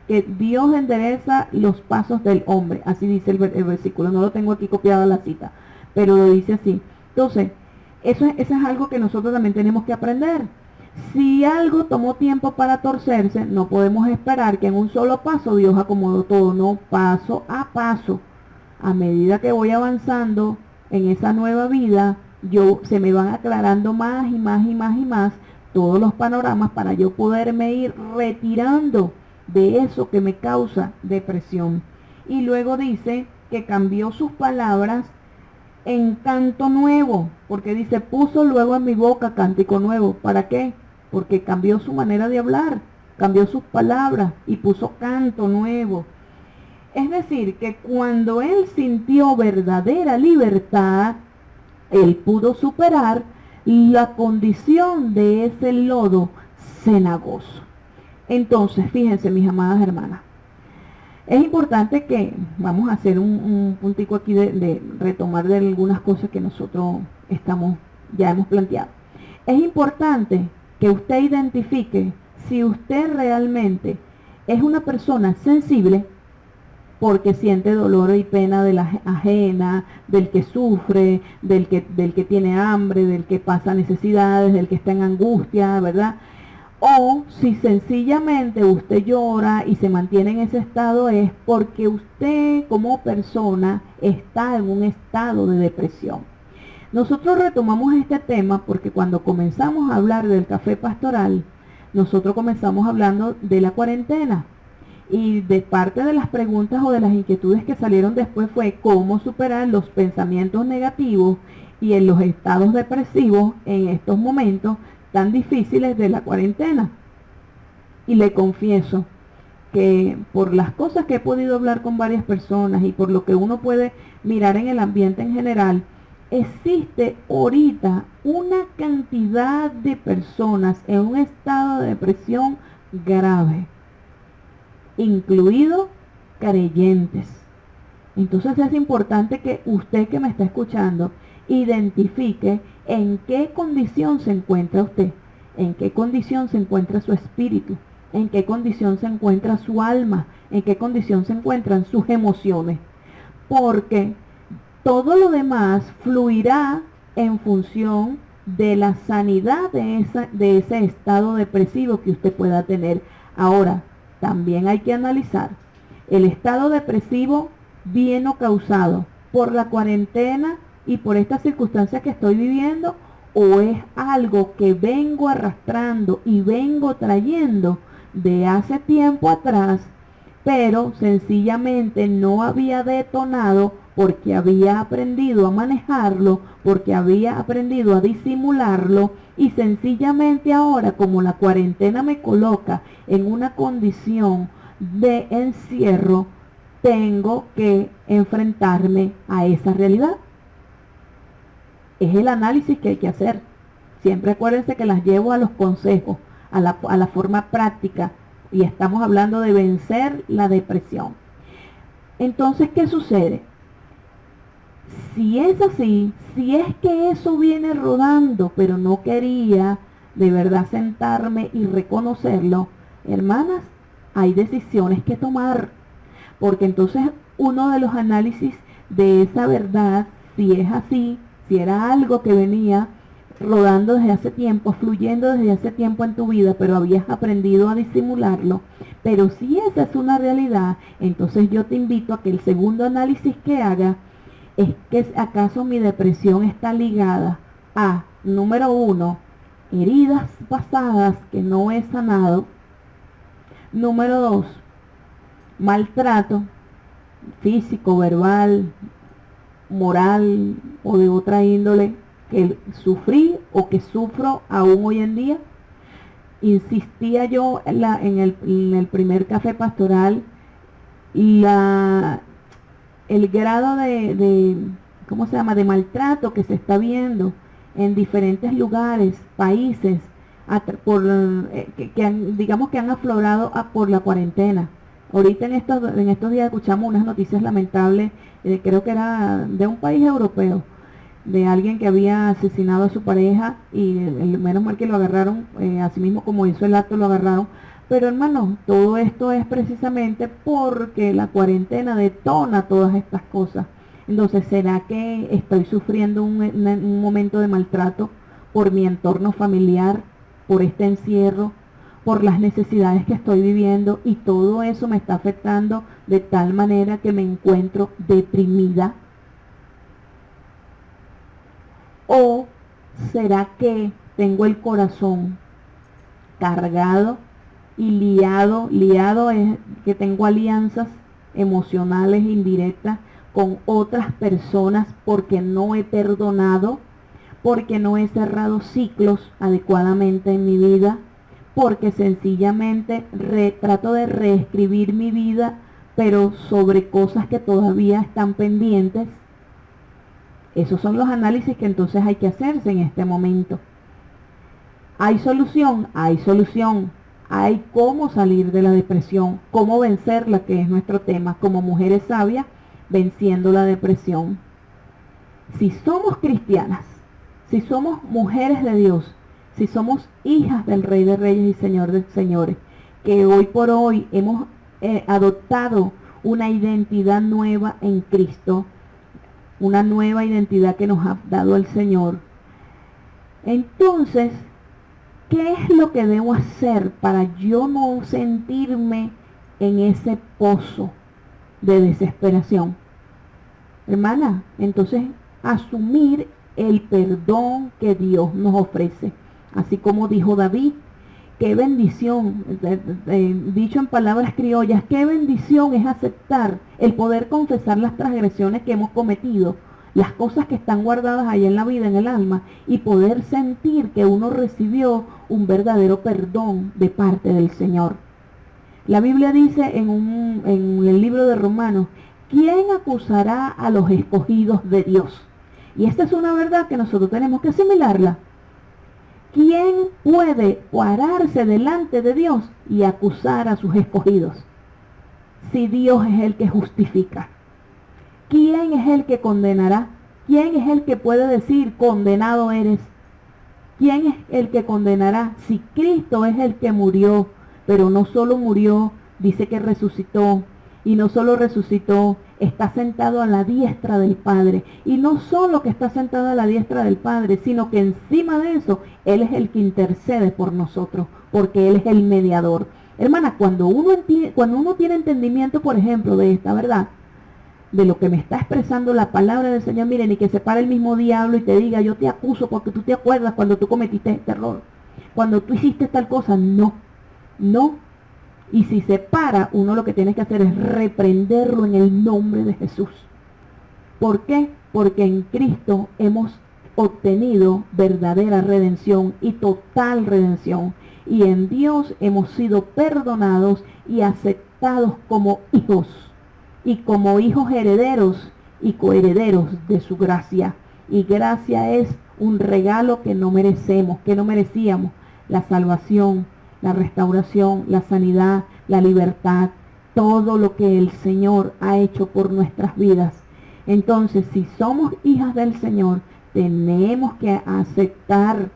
que Dios endereza los pasos del hombre. Así dice el versículo, no lo tengo aquí copiada la cita, pero lo dice así. Entonces, eso es algo que nosotros también tenemos que aprender. Si algo tomó tiempo para torcerse, no podemos esperar que en un solo paso Dios acomodó todo, no, paso a paso. A medida que voy avanzando en esa nueva vida, se me van aclarando más y más todos los panoramas para yo poderme ir retirando de eso que me causa depresión. Y luego dice que cambió sus palabras en canto nuevo, porque dice, puso luego en mi boca cántico nuevo. ¿Para qué? Porque cambió su manera de hablar, cambió sus palabras y puso canto nuevo. Es decir, que cuando él sintió verdadera libertad, él pudo superar la condición de ese lodo cenagoso. Entonces, fíjense, mis amadas hermanas, es importante que vamos a hacer un puntico aquí de retomar de algunas cosas que nosotros ya hemos planteado. Es importante que usted identifique si usted realmente es una persona sensible, porque siente dolor y pena de la ajena, del que sufre, del que tiene hambre, del que pasa necesidades, del que está en angustia, ¿verdad? O si sencillamente usted llora y se mantiene en ese estado, es porque usted como persona está en un estado de depresión. Nosotros retomamos este tema porque cuando comenzamos a hablar del café pastoral, nosotros comenzamos hablando de la cuarentena. Y de parte de las preguntas o de las inquietudes que salieron después fue cómo superar los pensamientos negativos y en los estados depresivos en estos momentos tan difíciles de la cuarentena. Y le confieso que por las cosas que he podido hablar con varias personas y por lo que uno puede mirar en el ambiente en general, existe ahorita una cantidad de personas en un estado de depresión grave, incluidos creyentes. Entonces es importante que usted que me está escuchando identifique en qué condición se encuentra usted, en qué condición se encuentra su espíritu, en qué condición se encuentra su alma, en qué condición se encuentran sus emociones, porque todo lo demás fluirá en función de la sanidad de ese estado depresivo que usted pueda tener. Ahora, también hay que analizar, el estado depresivo viene causado por la cuarentena y por estas circunstancias que estoy viviendo, o es algo que vengo arrastrando y vengo trayendo de hace tiempo atrás, pero sencillamente no había detonado porque había aprendido a manejarlo, porque había aprendido a disimularlo, y sencillamente ahora, como la cuarentena me coloca en una condición de encierro, tengo que enfrentarme a esa realidad. Es el análisis que hay que hacer. Siempre acuérdense que las llevo a los consejos, a la forma práctica, y estamos hablando de vencer la depresión. Entonces, ¿qué sucede? Si es así, si es que eso viene rodando, pero no quería de verdad sentarme y reconocerlo, hermanas, hay decisiones que tomar, porque entonces uno de los análisis de esa verdad, si es así, si era algo que venía rodando desde hace tiempo, fluyendo desde hace tiempo en tu vida, pero habías aprendido a disimularlo, pero si esa es una realidad, entonces yo te invito a que el segundo análisis que haga es que acaso mi depresión está ligada a, número 1, heridas pasadas que no he sanado, número 2, maltrato físico, verbal, moral o de otra índole que sufrí o que sufro aún hoy en día. Insistía yo en el primer café pastoral, el grado ¿cómo se llama?, de maltrato que se está viendo en diferentes lugares, países, digamos que han aflorado por la cuarentena. Ahorita en estos días escuchamos unas noticias lamentables, creo que era de un país europeo, de alguien que había asesinado a su pareja y menos mal que lo agarraron, así mismo como hizo el acto lo agarraron. Pero hermano, todo esto es precisamente porque la cuarentena detona todas estas cosas. Entonces, ¿será que estoy sufriendo un momento de maltrato por mi entorno familiar, por este encierro, por las necesidades que estoy viviendo, y todo eso me está afectando de tal manera que me encuentro deprimida? ¿O será que tengo el corazón cargado y liado es que tengo alianzas emocionales indirectas con otras personas porque no he perdonado, porque no he cerrado ciclos adecuadamente en mi vida, porque sencillamente trato de reescribir mi vida, pero sobre cosas que todavía están pendientes? Esos son los análisis que entonces hay que hacerse en este momento. ¿Hay solución? Hay solución. Hay cómo salir de la depresión, cómo vencerla, que es nuestro tema, como mujeres sabias, venciendo la depresión. Si somos cristianas, si somos mujeres de Dios, si somos hijas del Rey de Reyes y Señor de Señores, que hoy por hoy hemos adoptado una identidad nueva en Cristo, una nueva identidad que nos ha dado el Señor, entonces, ¿qué es lo que debo hacer para yo no sentirme en ese pozo de desesperación? Hermana, entonces asumir el perdón que Dios nos ofrece. Así como dijo David, qué bendición, dicho en palabras criollas, qué bendición es aceptar el poder confesar las transgresiones que hemos cometido las cosas que están guardadas ahí en la vida, en el alma, y poder sentir que uno recibió un verdadero perdón de parte del Señor. La Biblia dice en el libro de Romanos, ¿quién acusará a los escogidos de Dios? Y esta es una verdad que nosotros tenemos que asimilarla. ¿Quién puede pararse delante de Dios y acusar a sus escogidos? Si Dios es el que justifica. ¿Quién es el que condenará? ¿Quién es el que puede decir, condenado eres? ¿Quién es el que condenará? Si Cristo es el que murió, pero no solo murió, dice que resucitó, y no solo resucitó, está sentado a la diestra del Padre. Y no solo que está sentado a la diestra del Padre, sino que encima de eso, Él es el que intercede por nosotros, porque Él es el mediador. Hermana, cuando uno tiene entendimiento, por ejemplo, de esta verdad, de lo que me está expresando la palabra del Señor, miren, y que se pare el mismo diablo y te diga, yo te acuso porque tú te acuerdas cuando tú cometiste este error, cuando tú hiciste tal cosa, no. Y si se para, uno lo que tiene que hacer es reprenderlo en el nombre de Jesús. ¿Por qué? Porque en Cristo hemos obtenido verdadera redención y total redención. Y en Dios hemos sido perdonados y aceptados como hijos. Y como hijos herederos y coherederos de su gracia. Y gracia es un regalo que no merecemos, que no merecíamos. La salvación, la restauración, la sanidad, la libertad, todo lo que el Señor ha hecho por nuestras vidas. Entonces, si somos hijas del Señor, tenemos que aceptar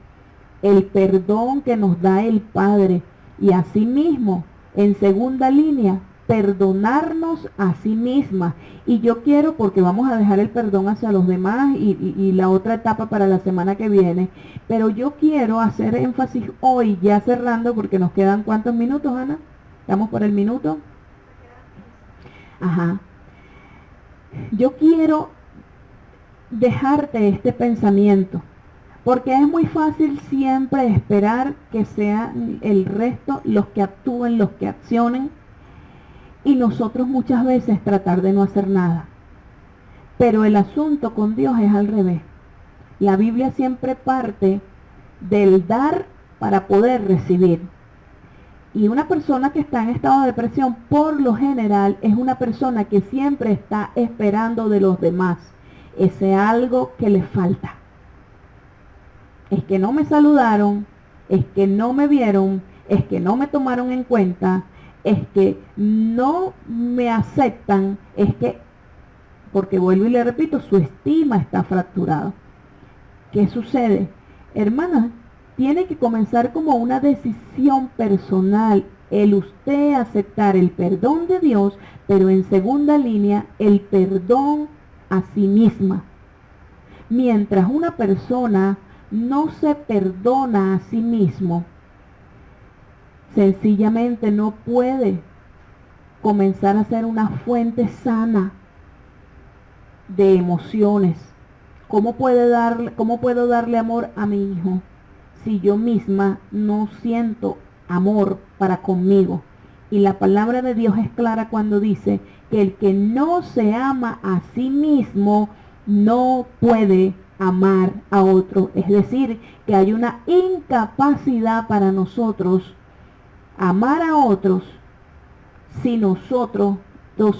el perdón que nos da el Padre. Y asimismo, en segunda línea, perdonarnos a sí misma. Y yo quiero, porque vamos a dejar el perdón hacia los demás y la otra etapa para la semana que viene, pero yo quiero hacer énfasis hoy, ya cerrando, porque nos quedan ¿cuántos minutos, Ana? ¿Estamos por el minuto? Ajá. Yo quiero dejarte este pensamiento, porque es muy fácil siempre esperar que sean el resto los que actúen, los que accionen, y nosotros muchas veces tratar de no hacer nada. Pero el asunto con Dios es al revés. La Biblia siempre parte del dar para poder recibir. Y una persona que está en estado de depresión, por lo general, es una persona que siempre está esperando de los demás ese algo que le falta. Es que no me saludaron, es que no me vieron, es que no me tomaron en cuenta, es que no me aceptan, es que, porque vuelvo y le repito, su estima está fracturada. ¿Qué sucede? Hermana, tiene que comenzar como una decisión personal, el usted aceptar el perdón de Dios, pero en segunda línea, el perdón a sí misma. Mientras una persona no se perdona a sí mismo, sencillamente no puede comenzar a ser una fuente sana de emociones. ¿Cómo puedo darle amor a mi hijo si yo misma no siento amor para conmigo? Y la palabra de Dios es clara cuando dice que el que no se ama a sí mismo no puede amar a otro. Es decir, que hay una incapacidad para nosotros amar a otros si nosotros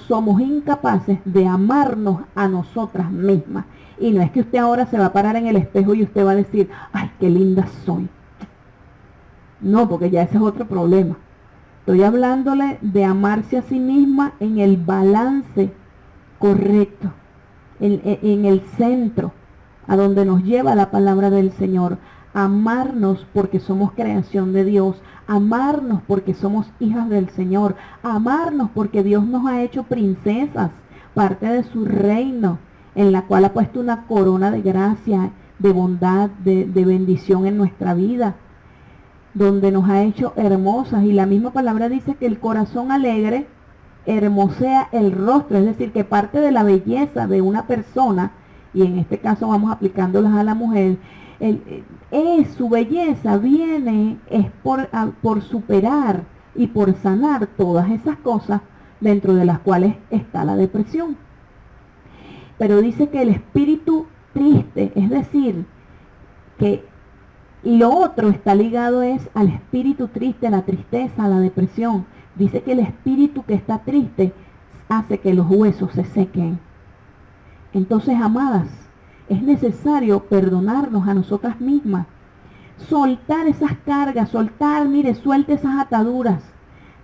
somos incapaces de amarnos a nosotras mismas. Y no es que usted ahora se va a parar en el espejo y usted va a decir, ay, qué linda soy. No, porque ya ese es otro problema. Estoy hablándole de amarse a sí misma en el balance correcto, en el centro, a donde nos lleva la palabra del Señor. Amarnos porque somos creación de Dios, amarnos porque somos hijas del Señor, amarnos porque Dios nos ha hecho princesas, parte de su reino, en la cual ha puesto una corona de gracia, de bondad, de bendición en nuestra vida, donde nos ha hecho hermosas. Y la misma palabra dice que el corazón alegre hermosea el rostro, es decir, que parte de la belleza de una persona, y en este caso vamos aplicándolas a la mujer, su belleza viene por superar y por sanar todas esas cosas dentro de las cuales está la depresión. pero dice que el espíritu triste, es decir, que lo otro está ligado es al espíritu triste, a la tristeza, a la depresión. Dice que el espíritu que está triste hace que los huesos se sequen. Entonces, amadas, es necesario perdonarnos a nosotras mismas, soltar esas cargas, suelte esas ataduras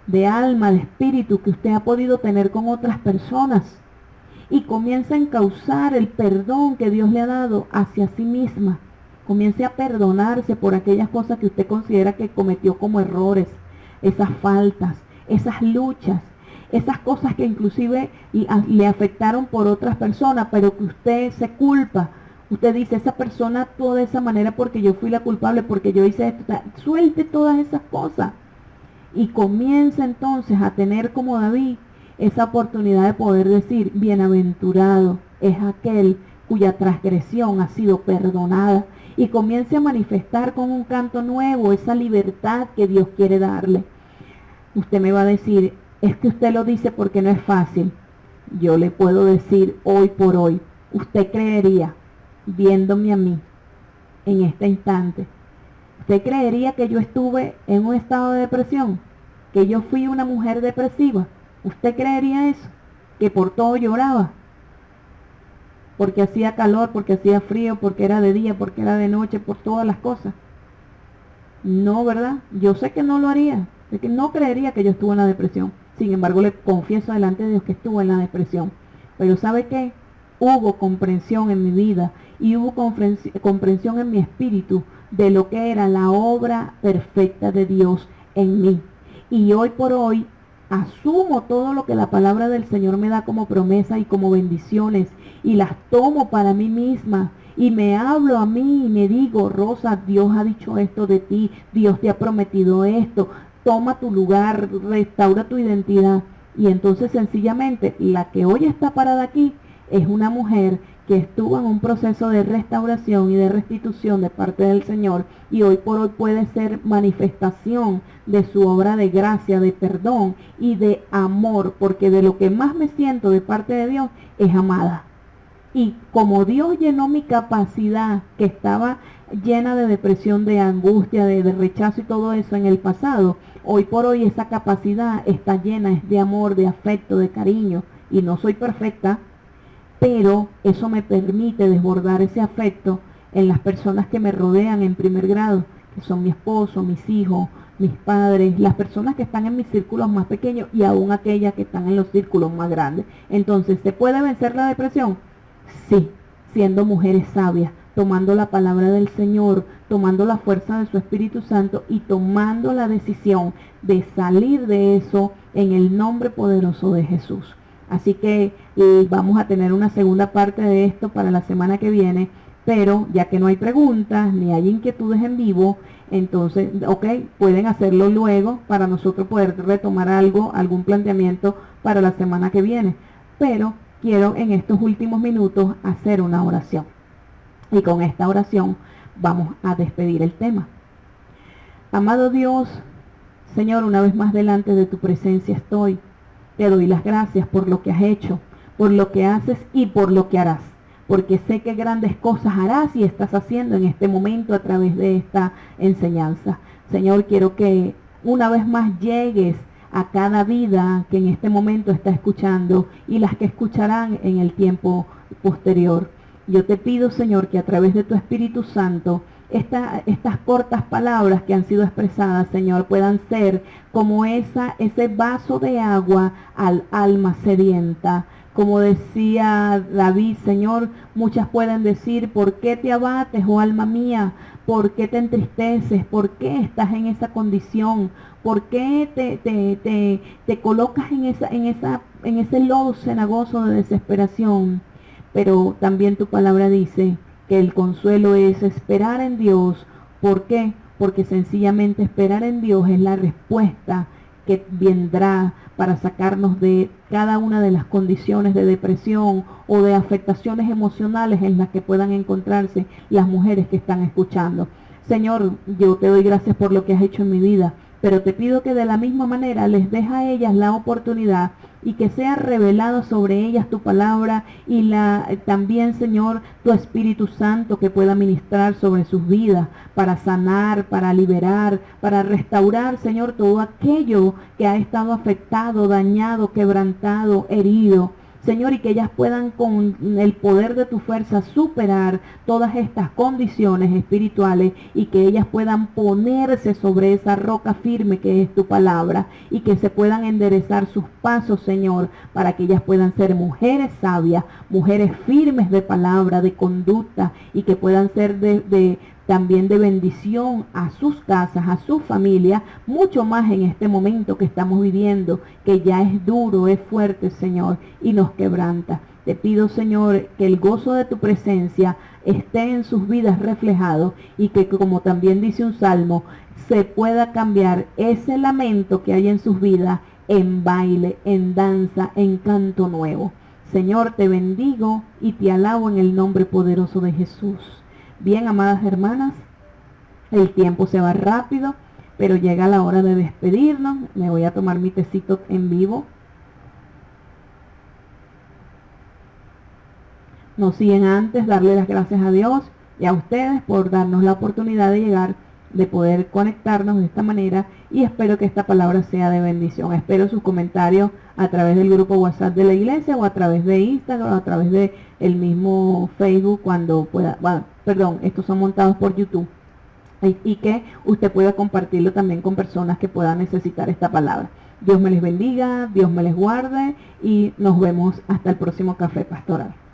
de alma, de espíritu que usted ha podido tener con otras personas y comience a encauzar el perdón que Dios le ha dado hacia sí misma. Comience a perdonarse por aquellas cosas que usted considera que cometió como errores, esas faltas, esas luchas, esas cosas que inclusive le afectaron por otras personas, pero que usted se culpa. Usted dice, esa persona actuó de esa manera porque yo fui la culpable, porque yo hice esto. Suelte todas esas cosas y comience entonces a tener como David esa oportunidad de poder decir, bienaventurado es aquel cuya transgresión ha sido perdonada, y comience a manifestar con un canto nuevo esa libertad que Dios quiere darle. Usted me va a decir, es que usted lo dice porque no es fácil. Yo le puedo decir hoy por hoy, usted creería, viéndome a mí en este instante, usted creería que yo estuve en un estado de depresión, que yo fui una mujer depresiva. ¿Usted creería eso? Que por todo lloraba, porque hacía calor, porque hacía frío, porque era de día, porque era de noche, por todas las cosas. No, ¿verdad? Yo sé que no lo haría, sé que no creería que yo estuve en la depresión. Sin embargo, le confieso delante de Dios que estuve en la depresión. Pero ¿sabe qué? Hubo comprensión en mi vida y hubo comprensión en mi espíritu de lo que era la obra perfecta de Dios en mí. Y hoy por hoy asumo todo lo que la palabra del Señor me da como promesa y como bendiciones, y las tomo para mí misma, y me hablo a mí y me digo, Rosa, Dios ha dicho esto de ti, Dios te ha prometido esto, toma tu lugar, restaura tu identidad. Y entonces sencillamente la que hoy está parada aquí es una mujer que estuvo en un proceso de restauración y de restitución de parte del Señor, y hoy por hoy puede ser manifestación de su obra de gracia, de perdón y de amor, porque de lo que más me siento de parte de Dios es amada. Y como Dios llenó mi capacidad, que estaba llena de depresión, de angustia, de rechazo y todo eso en el pasado, hoy por hoy esa capacidad está llena de amor, de afecto, de cariño, y no soy perfecta, pero eso me permite desbordar ese afecto en las personas que me rodean en primer grado, que son mi esposo, mis hijos, mis padres, las personas que están en mis círculos más pequeños y aún aquellas que están en los círculos más grandes. Entonces, ¿se puede vencer la depresión? Sí, siendo mujeres sabias, tomando la palabra del Señor, tomando la fuerza de su Espíritu Santo y tomando la decisión de salir de eso en el nombre poderoso de Jesús. Así que vamos a tener una segunda parte de esto para la semana que viene, pero ya que no hay preguntas ni hay inquietudes en vivo, entonces, pueden hacerlo luego para nosotros poder retomar algún planteamiento para la semana que viene. Pero quiero en estos últimos minutos hacer una oración. Y con esta oración vamos a despedir el tema. Amado Dios, Señor, una vez más delante de tu presencia estoy. Te doy las gracias por lo que has hecho, por lo que haces y por lo que harás, porque sé que grandes cosas harás y estás haciendo en este momento a través de esta enseñanza. Señor, quiero que una vez más llegues a cada vida que en este momento está escuchando y las que escucharán en el tiempo posterior. Yo te pido, Señor, que a través de tu Espíritu Santo estas cortas palabras que han sido expresadas, Señor, puedan ser como ese vaso de agua al alma sedienta. Como decía David, Señor, muchas pueden decir, ¿por qué te abates, oh alma mía? ¿Por qué te entristeces? ¿Por qué estás en esa condición? ¿Por qué te colocas en ese lodo cenagoso de desesperación? Pero también tu palabra dice que el consuelo es esperar en Dios. ¿Por qué? Porque sencillamente esperar en Dios es la respuesta que vendrá para sacarnos de cada una de las condiciones de depresión o de afectaciones emocionales en las que puedan encontrarse las mujeres que están escuchando. Señor, yo te doy gracias por lo que has hecho en mi vida, pero te pido que de la misma manera les des a ellas la oportunidad y que sea revelado sobre ellas tu palabra y también, Señor, tu Espíritu Santo que pueda ministrar sobre sus vidas para sanar, para liberar, para restaurar, Señor, todo aquello que ha estado afectado, dañado, quebrantado, herido. Señor, y que ellas puedan con el poder de tu fuerza superar todas estas condiciones espirituales y que ellas puedan ponerse sobre esa roca firme que es tu palabra y que se puedan enderezar sus pasos, Señor, para que ellas puedan ser mujeres sabias, mujeres firmes de palabra, de conducta y que puedan ser también de bendición a sus casas, a su familia, mucho más en este momento que estamos viviendo, que ya es duro, es fuerte, Señor, y nos quebranta. Te pido, Señor, que el gozo de tu presencia esté en sus vidas reflejado y que, como también dice un salmo, se pueda cambiar ese lamento que hay en sus vidas en baile, en danza, en canto nuevo. Señor, te bendigo y te alabo en el nombre poderoso de Jesús. Bien, amadas hermanas, el tiempo se va rápido, pero llega la hora de despedirnos. Me voy a tomar mi tecito en vivo. No siguen antes darle las gracias a Dios y a ustedes por darnos la oportunidad de llegar, de poder conectarnos de esta manera, y espero que esta palabra sea de bendición. Espero sus comentarios a través del grupo WhatsApp de la iglesia o a través de Instagram o a través de el mismo Facebook cuando pueda. Bueno, perdón, estos son montados por YouTube y que usted pueda compartirlo también con personas que puedan necesitar esta palabra. Dios me les bendiga, Dios me les guarde y nos vemos hasta el próximo Café Pastoral.